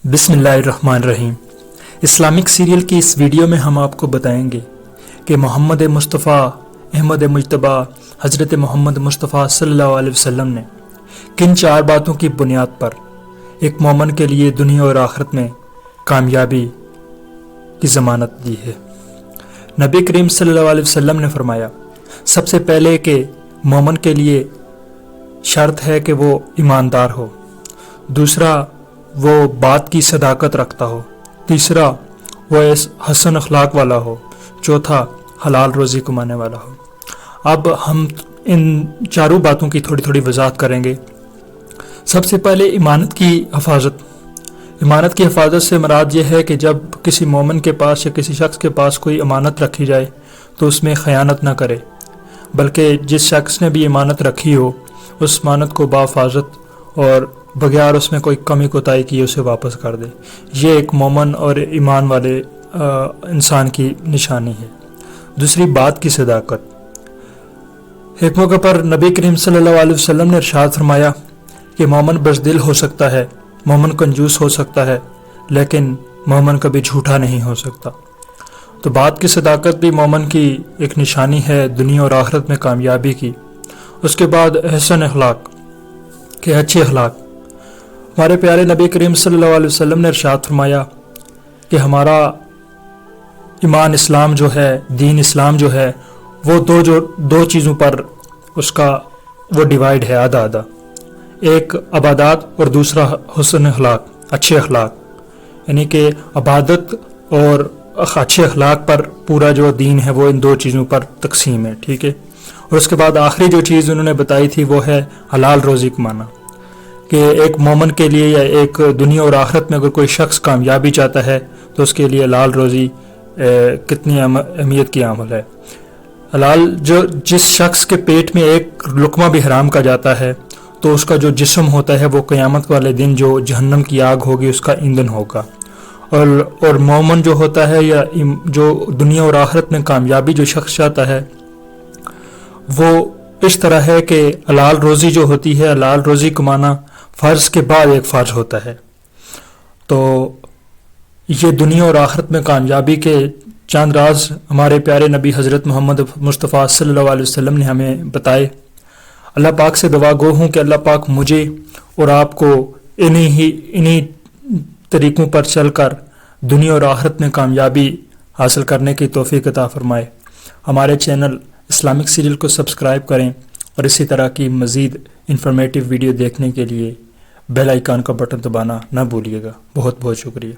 بسم اللہ الرحمن الرحیم۔ اسلامک سیریل کی اس ویڈیو میں ہم آپ کو بتائیں گے کہ محمد مصطفیٰ احمد مجتبی حضرت محمد مصطفیٰ صلی اللہ علیہ وسلم نے کن 4 باتوں کی بنیاد پر ایک مومن کے لیے دنیا اور آخرت میں کامیابی کی ضمانت دی ہے۔ نبی کریم صلی اللہ علیہ وسلم نے فرمایا، سب سے پہلے کہ مومن کے لیے شرط ہے کہ وہ ایماندار ہو، دوسرا وہ بات کی صداقت رکھتا ہو، تیسرا وہ حسن اخلاق والا ہو، چوتھا حلال روزی کمانے والا ہو۔ اب ہم ان 4 باتوں کی تھوڑی تھوڑی وضاحت کریں گے۔ سب سے پہلے ایمانت کی حفاظت۔ ایمانت کی حفاظت سے مراد یہ ہے کہ جب کسی مومن کے پاس یا کسی شخص کے پاس کوئی امانت رکھی جائے تو اس میں خیانت نہ کرے، بلکہ جس شخص نے بھی امانت رکھی ہو اس امانت کو بحفاظت اور بغیر اس میں کوئی کمی کوتاہی کی اسے واپس کر دے۔ یہ ایک مومن اور ایمان والے انسان کی نشانی ہے۔ دوسری بات کی صداقت۔ ایک موقع پر نبی کریم صلی اللہ علیہ وسلم نے ارشاد فرمایا کہ مومن بزدل ہو سکتا ہے، مومن کنجوس ہو سکتا ہے، لیکن مومن کبھی جھوٹا نہیں ہو سکتا۔ تو بات کی صداقت بھی مومن کی ایک نشانی ہے دنیا اور آخرت میں کامیابی کی۔ اس کے بعد حسن اخلاق کے اچھے اخلاق۔ ہمارے پیارے نبی کریم صلی اللہ علیہ وسلم نے ارشاد فرمایا کہ ہمارا ایمان اسلام جو ہے، دین اسلام جو ہے، وہ دو چیزوں پر اس کا وہ ڈیوائیڈ ہے، آدھا آدھا۔ ایک عبادات اور دوسرا حسن اخلاق، اچھے اخلاق، یعنی کہ عبادت اور اچھے اخلاق پر پورا جو دین ہے وہ ان 2 چیزوں پر تقسیم ہے، ٹھیک ہے۔ اور اس کے بعد آخری جو چیز انہوں نے بتائی تھی وہ ہے حلال روزی کمانا، کہ ایک مومن کے لیے یا ایک دنیا اور آخرت میں اگر کوئی شخص کامیابی چاہتا ہے تو اس کے لیے حلال روزی کتنی اہمیت کی عامل ہے۔ حلال جس شخص کے پیٹ میں ایک لقمہ بھی حرام کا جاتا ہے تو اس کا جو جسم ہوتا ہے وہ قیامت والے دن جو جہنم کی آگ ہوگی اس کا ایندھن ہوگا۔ اور مومن جو ہوتا ہے یا جو دنیا اور آخرت میں کامیابی جو شخص چاہتا ہے وہ اس طرح ہے کہ حلال روزی جو ہوتی ہے، حلال روزی کمانا فرض کے بعد ایک فرض ہوتا ہے۔ تو یہ دنیا اور آخرت میں کامیابی کے چند راز ہمارے پیارے نبی حضرت محمد مصطفیٰ صلی اللہ علیہ وسلم نے ہمیں بتائے۔ اللہ پاک سے دعا گو ہوں کہ اللہ پاک مجھے اور آپ کو انہی طریقوں پر چل کر دنیا اور آخرت میں کامیابی حاصل کرنے کی توفیق عطا فرمائے۔ ہمارے چینل اسلامک سیریل کو سبسکرائب کریں اور اسی طرح کی مزید انفارمیٹیو ویڈیو دیکھنے کے لیے بیل آئیکن کا بٹن دبانا نہ بھولیے گا۔ بہت بہت شکریہ۔